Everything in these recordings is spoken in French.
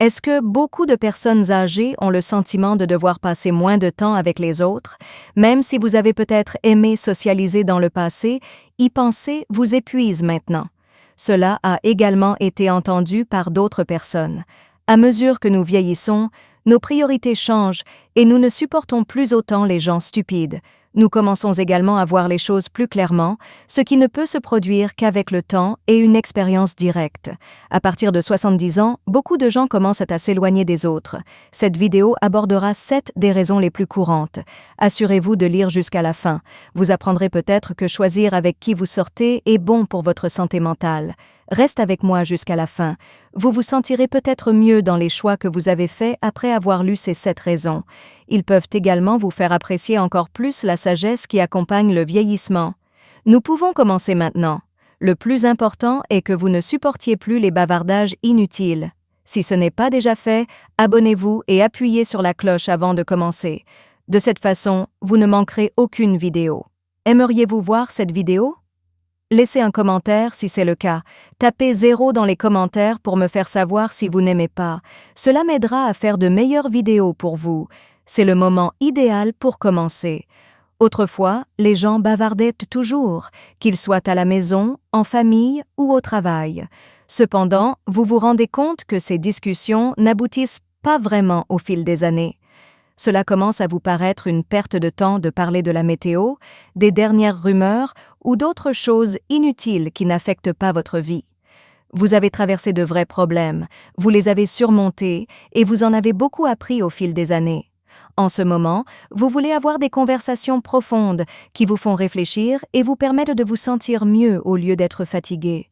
Est-ce que beaucoup de personnes âgées ont le sentiment de devoir passer moins de temps avec les autres, même si vous avez peut-être aimé socialiser dans le passé, y penser vous épuise maintenant? Cela a également été entendu par d'autres personnes. À mesure que nous vieillissons, nos priorités changent et nous ne supportons plus autant les gens stupides. Nous commençons également à voir les choses plus clairement, ce qui ne peut se produire qu'avec le temps et une expérience directe. À partir de 70 ans, beaucoup de gens commencent à s'éloigner des autres. Cette vidéo abordera 7 des raisons les plus courantes. Assurez-vous de lire jusqu'à la fin. Vous apprendrez peut-être que choisir avec qui vous sortez est bon pour votre santé mentale. Reste avec moi jusqu'à la fin. Vous vous sentirez peut-être mieux dans les choix que vous avez faits après avoir lu ces 7 raisons. Ils peuvent également vous faire apprécier encore plus la sagesse qui accompagne le vieillissement. Nous pouvons commencer maintenant. Le plus important est que vous ne supportiez plus les bavardages inutiles. Si ce n'est pas déjà fait, abonnez-vous et appuyez sur la cloche avant de commencer. De cette façon, vous ne manquerez aucune vidéo. Aimeriez-vous voir cette vidéo? Laissez un commentaire si c'est le cas. Tapez 0 dans les commentaires pour me faire savoir si vous n'aimez pas. Cela m'aidera à faire de meilleures vidéos pour vous. C'est le moment idéal pour commencer. Autrefois, les gens bavardaient toujours, qu'ils soient à la maison, en famille ou au travail. Cependant, vous vous rendez compte que ces discussions n'aboutissent pas vraiment au fil des années. Cela commence à vous paraître une perte de temps de parler de la météo, des dernières rumeurs ou d'autres choses inutiles qui n'affectent pas votre vie. Vous avez traversé de vrais problèmes, vous les avez surmontés et vous en avez beaucoup appris au fil des années. En ce moment, vous voulez avoir des conversations profondes qui vous font réfléchir et vous permettent de vous sentir mieux au lieu d'être fatigué.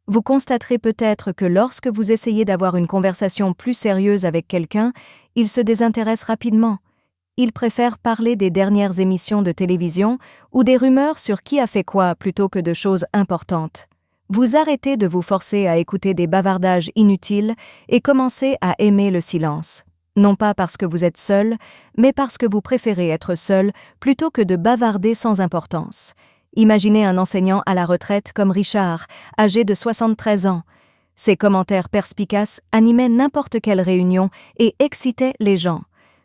Vous constaterez peut-être que lorsque vous essayez d'avoir une conversation plus sérieuse avec quelqu'un, il se désintéresse rapidement. Il préfère parler des dernières émissions de télévision ou des rumeurs sur qui a fait quoi plutôt que de choses importantes. Vous arrêtez de vous forcer à écouter des bavardages inutiles et commencez à aimer le silence. Non pas parce que vous êtes seul, mais parce que vous préférez être seul plutôt que de bavarder sans importance. Imaginez un enseignant à la retraite comme Richard, âgé de 73 ans. Ses commentaires perspicaces animaient n'importe quelle réunion et excitaient les gens.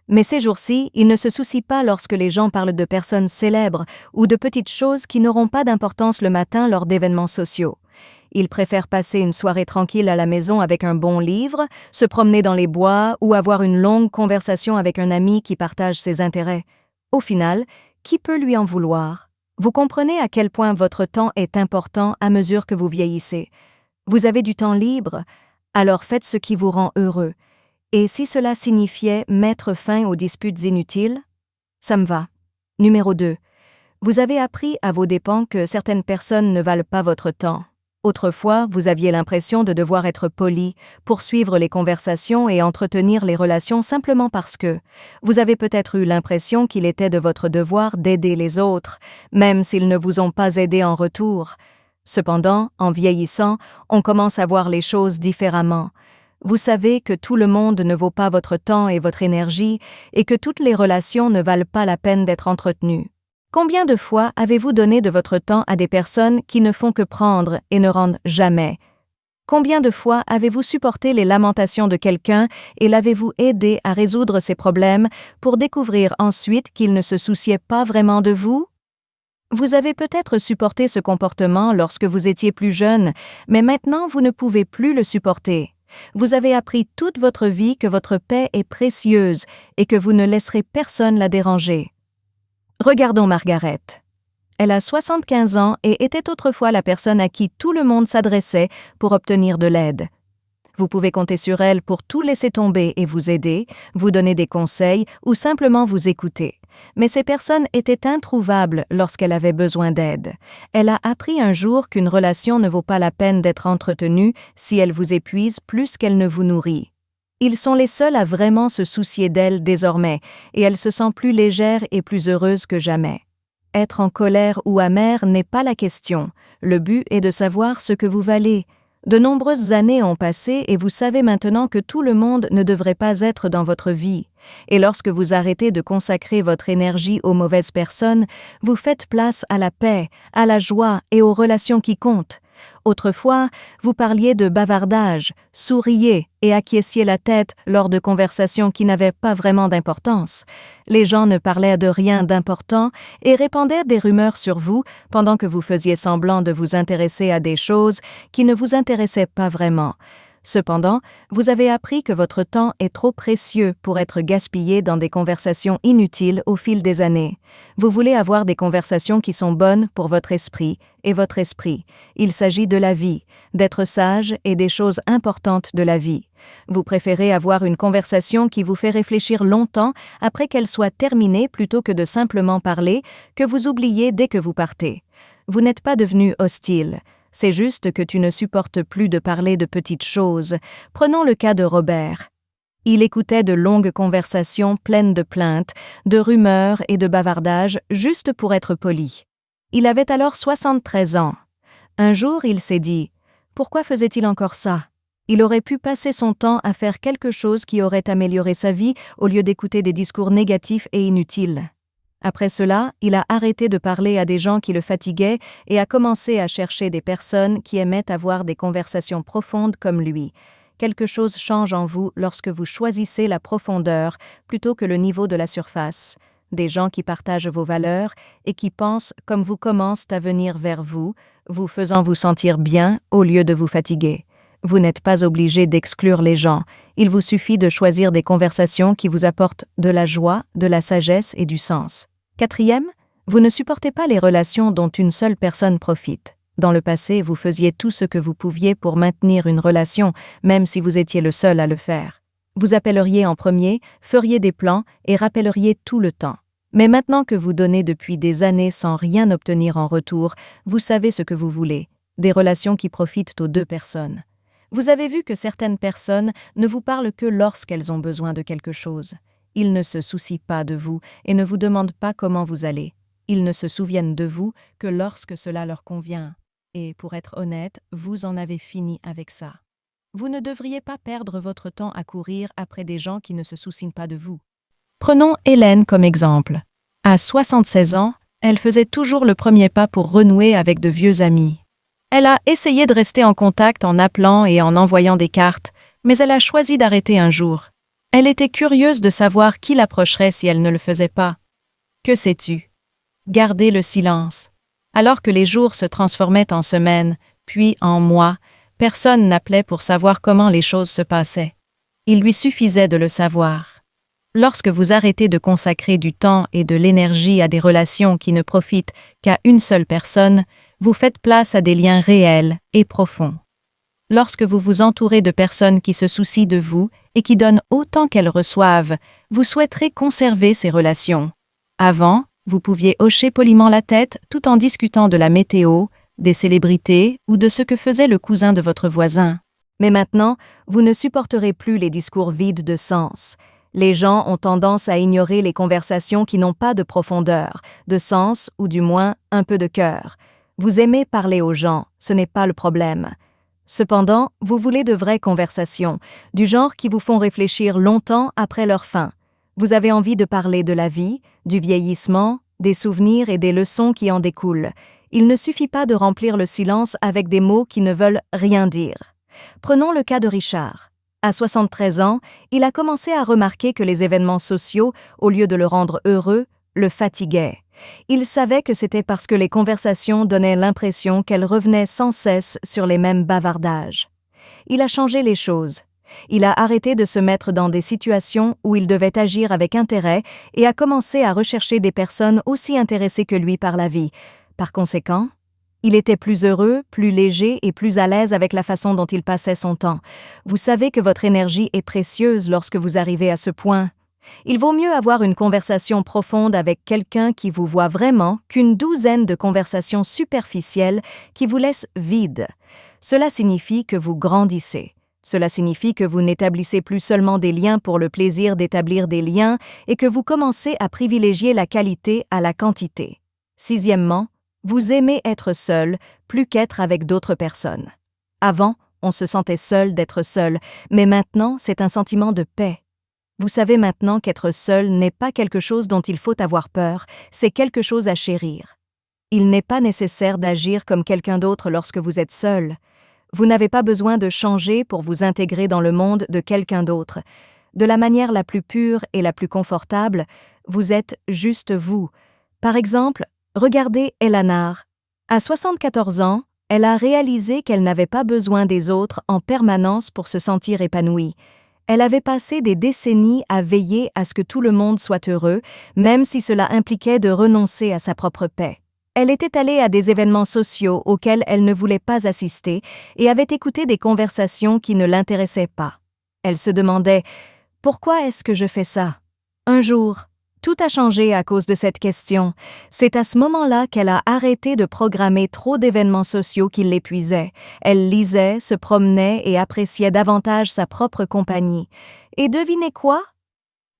Mais ces jours-ci, il ne se soucie pas lorsque les gens parlent de personnes célèbres ou de petites choses qui n'auront pas d'importance le matin lors d'événements sociaux. Il préfère passer une soirée tranquille à la maison avec un bon livre, se promener dans les bois ou avoir une longue conversation avec un ami qui partage ses intérêts. Au final, qui peut lui en vouloir? Vous comprenez à quel point votre temps est important à mesure que vous vieillissez. Vous avez du temps libre, alors faites ce qui vous rend heureux. Et si cela signifiait mettre fin aux disputes inutiles? Ça me va. Numéro 2. Vous avez appris à vos dépens que certaines personnes ne valent pas votre temps. Autrefois, vous aviez l'impression de devoir être poli, poursuivre les conversations et entretenir les relations simplement parce que vous avez peut-être eu l'impression qu'il était de votre devoir d'aider les autres, même s'ils ne vous ont pas aidé en retour. Cependant, en vieillissant, on commence à voir les choses différemment. Vous savez que tout le monde ne vaut pas votre temps et votre énergie et que toutes les relations ne valent pas la peine d'être entretenues. Combien de fois avez-vous donné de votre temps à des personnes qui ne font que prendre et ne rendent jamais? Combien de fois avez-vous supporté les lamentations de quelqu'un et l'avez-vous aidé à résoudre ses problèmes pour découvrir ensuite qu'il ne se souciait pas vraiment de vous? Vous avez peut-être supporté ce comportement lorsque vous étiez plus jeune, mais maintenant vous ne pouvez plus le supporter. Vous avez appris toute votre vie que votre paix est précieuse et que vous ne laisserez personne la déranger. Regardons Margaret. Elle a 75 ans et était autrefois la personne à qui tout le monde s'adressait pour obtenir de l'aide. Vous pouvez compter sur elle pour tout laisser tomber et vous aider, vous donner des conseils ou simplement vous écouter. Mais ces personnes étaient introuvables lorsqu'elle avait besoin d'aide. Elle a appris un jour qu'une relation ne vaut pas la peine d'être entretenue si elle vous épuise plus qu'elle ne vous nourrit. Ils sont les seuls à vraiment se soucier d'elle désormais, et elle se sent plus légère et plus heureuse que jamais. Être en colère ou amère n'est pas la question. Le but est de savoir ce que vous valez. De nombreuses années ont passé et vous savez maintenant que tout le monde ne devrait pas être dans votre vie. Et lorsque vous arrêtez de consacrer votre énergie aux mauvaises personnes, vous faites place à la paix, à la joie et aux relations qui comptent. Autrefois, vous parliez de bavardage, souriez et acquiesciez la tête lors de conversations qui n'avaient pas vraiment d'importance. Les gens ne parlaient de rien d'important et répandaient des rumeurs sur vous pendant que vous faisiez semblant de vous intéresser à des choses qui ne vous intéressaient pas vraiment. Cependant, vous avez appris que votre temps est trop précieux pour être gaspillé dans des conversations inutiles au fil des années. Vous voulez avoir des conversations qui sont bonnes pour votre esprit et votre esprit. Il s'agit de la vie, d'être sage et des choses importantes de la vie. Vous préférez avoir une conversation qui vous fait réfléchir longtemps après qu'elle soit terminée plutôt que de simplement parler, que vous oubliez dès que vous partez. Vous n'êtes pas devenu hostile. C'est juste que tu ne supportes plus de parler de petites choses. Prenons le cas de Robert. Il écoutait de longues conversations pleines de plaintes, de rumeurs et de bavardages juste pour être poli. Il avait alors 73 ans. Un jour, il s'est dit « Pourquoi faisait-il encore ça ?» Il aurait pu passer son temps à faire quelque chose qui aurait amélioré sa vie au lieu d'écouter des discours négatifs et inutiles. Après cela, il a arrêté de parler à des gens qui le fatiguaient et a commencé à chercher des personnes qui aimaient avoir des conversations profondes comme lui. Quelque chose change en vous lorsque vous choisissez la profondeur plutôt que le niveau de la surface. Des gens qui partagent vos valeurs et qui pensent comme vous commencent à venir vers vous, vous faisant vous sentir bien au lieu de vous fatiguer. Vous n'êtes pas obligé d'exclure les gens. Il vous suffit de choisir des conversations qui vous apportent de la joie, de la sagesse et du sens. 4e, vous ne supportez pas les relations dont une seule personne profite. Dans le passé, vous faisiez tout ce que vous pouviez pour maintenir une relation, même si vous étiez le seul à le faire. Vous appelleriez en premier, feriez des plans et rappelleriez tout le temps. Mais maintenant que vous donnez depuis des années sans rien obtenir en retour, vous savez ce que vous voulez, des relations qui profitent aux deux personnes. Vous avez vu que certaines personnes ne vous parlent que lorsqu'elles ont besoin de quelque chose. Ils ne se soucient pas de vous et ne vous demandent pas comment vous allez. Ils ne se souviennent de vous que lorsque cela leur convient. Et pour être honnête, vous en avez fini avec ça. Vous ne devriez pas perdre votre temps à courir après des gens qui ne se soucient pas de vous. Prenons Hélène comme exemple. À 76 ans, elle faisait toujours le premier pas pour renouer avec de vieux amis. Elle a essayé de rester en contact en appelant et en envoyant des cartes, mais elle a choisi d'arrêter un jour. Elle était curieuse de savoir qui l'approcherait si elle ne le faisait pas. Que sais-tu? Garder le silence. Alors que les jours se transformaient en semaines, puis en mois, personne n'appelait pour savoir comment les choses se passaient. Il lui suffisait de le savoir. Lorsque vous arrêtez de consacrer du temps et de l'énergie à des relations qui ne profitent qu'à une seule personne, vous faites place à des liens réels et profonds. Lorsque vous vous entourez de personnes qui se soucient de vous et qui donnent autant qu'elles reçoivent, vous souhaiterez conserver ces relations. Avant, vous pouviez hocher poliment la tête tout en discutant de la météo, des célébrités ou de ce que faisait le cousin de votre voisin. Mais maintenant, vous ne supporterez plus les discours vides de sens. Les gens ont tendance à ignorer les conversations qui n'ont pas de profondeur, de sens ou du moins un peu de cœur. Vous aimez parler aux gens, ce n'est pas le problème. Cependant, vous voulez de vraies conversations, du genre qui vous font réfléchir longtemps après leur fin. Vous avez envie de parler de la vie, du vieillissement, des souvenirs et des leçons qui en découlent. Il ne suffit pas de remplir le silence avec des mots qui ne veulent rien dire. Prenons le cas de Richard. À 73 ans, il a commencé à remarquer que les événements sociaux, au lieu de le rendre heureux, le fatiguaient. Il savait que c'était parce que les conversations donnaient l'impression qu'elles revenaient sans cesse sur les mêmes bavardages. Il a changé les choses. Il a arrêté de se mettre dans des situations où il devait agir avec intérêt et a commencé à rechercher des personnes aussi intéressées que lui par la vie. Par conséquent, il était plus heureux, plus léger et plus à l'aise avec la façon dont il passait son temps. Vous savez que votre énergie est précieuse lorsque vous arrivez à ce point. Il vaut mieux avoir une conversation profonde avec quelqu'un qui vous voit vraiment qu'une douzaine de conversations superficielles qui vous laissent vide. Cela signifie que vous grandissez. Cela signifie que vous n'établissez plus seulement des liens pour le plaisir d'établir des liens et que vous commencez à privilégier la qualité à la quantité. 6e, vous aimez être seul plus qu'être avec d'autres personnes. Avant, on se sentait seul d'être seul, mais maintenant, c'est un sentiment de paix. Vous savez maintenant qu'être seul n'est pas quelque chose dont il faut avoir peur, c'est quelque chose à chérir. Il n'est pas nécessaire d'agir comme quelqu'un d'autre lorsque vous êtes seul. Vous n'avez pas besoin de changer pour vous intégrer dans le monde de quelqu'un d'autre. De la manière la plus pure et la plus confortable, vous êtes juste vous. Par exemple, regardez Eleanor. À 74 ans, elle a réalisé qu'elle n'avait pas besoin des autres en permanence pour se sentir épanouie. Elle avait passé des décennies à veiller à ce que tout le monde soit heureux, même si cela impliquait de renoncer à sa propre paix. Elle était allée à des événements sociaux auxquels elle ne voulait pas assister et avait écouté des conversations qui ne l'intéressaient pas. Elle se demandait « Pourquoi est-ce que je fais ça ?» Un jour, tout a changé à cause de cette question. C'est à ce moment-là qu'elle a arrêté de programmer trop d'événements sociaux qui l'épuisaient. Elle lisait, se promenait et appréciait davantage sa propre compagnie. Et devinez quoi?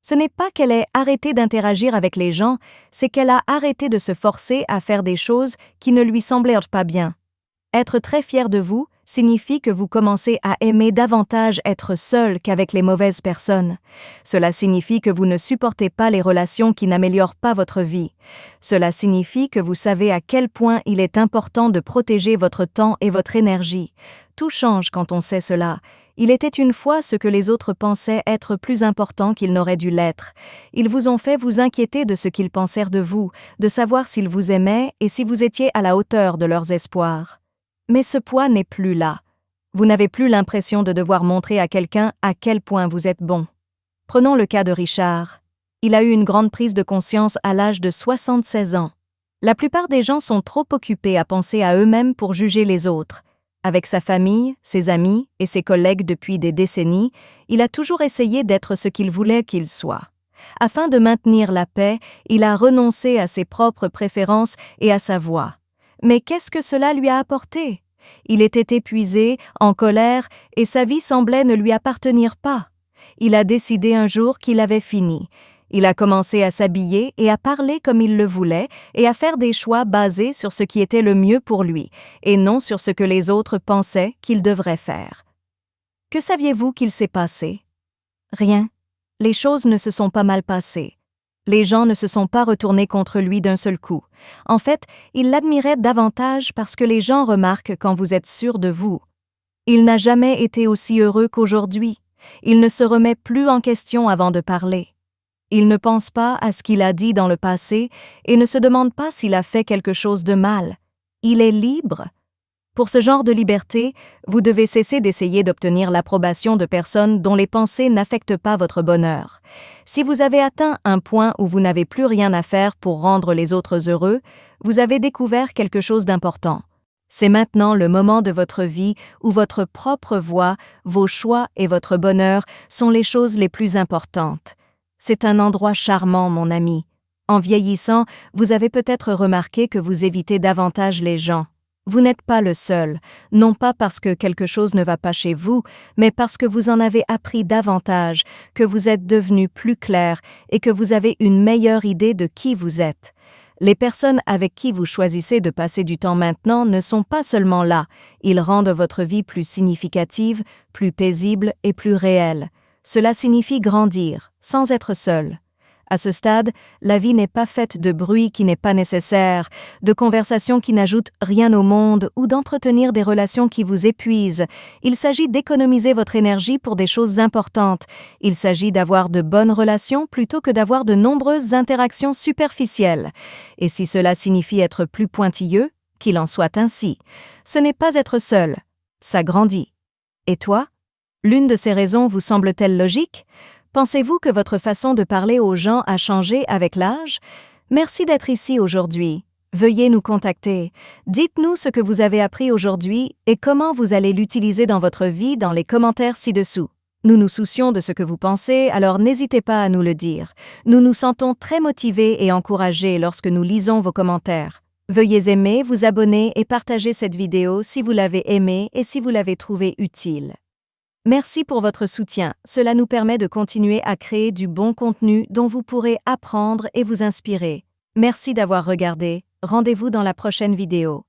Ce n'est pas qu'elle ait arrêté d'interagir avec les gens, c'est qu'elle a arrêté de se forcer à faire des choses qui ne lui semblaient pas bien. Être très fier de vous signifie que vous commencez à aimer davantage être seul qu'avec les mauvaises personnes. Cela signifie que vous ne supportez pas les relations qui n'améliorent pas votre vie. Cela signifie que vous savez à quel point il est important de protéger votre temps et votre énergie. Tout change quand on sait cela. Il était une fois ce que les autres pensaient être plus important qu'ils n'auraient dû l'être. Ils vous ont fait vous inquiéter de ce qu'ils pensèrent de vous, de savoir s'ils vous aimaient et si vous étiez à la hauteur de leurs espoirs. Mais ce poids n'est plus là. Vous n'avez plus l'impression de devoir montrer à quelqu'un à quel point vous êtes bon. Prenons le cas de Richard. Il a eu une grande prise de conscience à l'âge de 76 ans. La plupart des gens sont trop occupés à penser à eux-mêmes pour juger les autres. Avec sa famille, ses amis et ses collègues depuis des décennies, il a toujours essayé d'être ce qu'il voulait qu'il soit. Afin de maintenir la paix, il a renoncé à ses propres préférences et à sa voix. Mais qu'est-ce que cela lui a apporté? Il était épuisé, en colère, et sa vie semblait ne lui appartenir pas. Il a décidé un jour qu'il avait fini. Il a commencé à s'habiller et à parler comme il le voulait et à faire des choix basés sur ce qui était le mieux pour lui, et non sur ce que les autres pensaient qu'il devrait faire. Que saviez-vous qu'il s'est passé? Rien. Les choses ne se sont pas mal passées. Les gens ne se sont pas retournés contre lui d'un seul coup. En fait, ils l'admiraient davantage parce que les gens remarquent quand vous êtes sûr de vous. Il n'a jamais été aussi heureux qu'aujourd'hui. Il ne se remet plus en question avant de parler. Il ne pense pas à ce qu'il a dit dans le passé et ne se demande pas s'il a fait quelque chose de mal. Il est libre. Pour ce genre de liberté, vous devez cesser d'essayer d'obtenir l'approbation de personnes dont les pensées n'affectent pas votre bonheur. Si vous avez atteint un point où vous n'avez plus rien à faire pour rendre les autres heureux, vous avez découvert quelque chose d'important. C'est maintenant le moment de votre vie où votre propre voix, vos choix et votre bonheur sont les choses les plus importantes. C'est un endroit charmant, mon ami. En vieillissant, vous avez peut-être remarqué que vous évitez davantage les gens. Vous n'êtes pas le seul, non pas parce que quelque chose ne va pas chez vous, mais parce que vous en avez appris davantage, que vous êtes devenu plus clair et que vous avez une meilleure idée de qui vous êtes. Les personnes avec qui vous choisissez de passer du temps maintenant ne sont pas seulement là, ils rendent votre vie plus significative, plus paisible et plus réelle. Cela signifie grandir, sans être seul. À ce stade, la vie n'est pas faite de bruit qui n'est pas nécessaire, de conversations qui n'ajoutent rien au monde ou d'entretenir des relations qui vous épuisent. Il s'agit d'économiser votre énergie pour des choses importantes. Il s'agit d'avoir de bonnes relations plutôt que d'avoir de nombreuses interactions superficielles. Et si cela signifie être plus pointilleux, qu'il en soit ainsi. Ce n'est pas être seul, ça grandit. Et toi? L'une de ces raisons vous semble-t-elle logique? Pensez-vous que votre façon de parler aux gens a changé avec l'âge? Merci d'être ici aujourd'hui. Veuillez nous contacter. Dites-nous ce que vous avez appris aujourd'hui et comment vous allez l'utiliser dans votre vie dans les commentaires ci-dessous. Nous nous soucions de ce que vous pensez, alors n'hésitez pas à nous le dire. Nous nous sentons très motivés et encouragés lorsque nous lisons vos commentaires. Veuillez aimer, vous abonner et partager cette vidéo si vous l'avez aimée et si vous l'avez trouvée utile. Merci pour votre soutien, cela nous permet de continuer à créer du bon contenu dont vous pourrez apprendre et vous inspirer. Merci d'avoir regardé, rendez-vous dans la prochaine vidéo.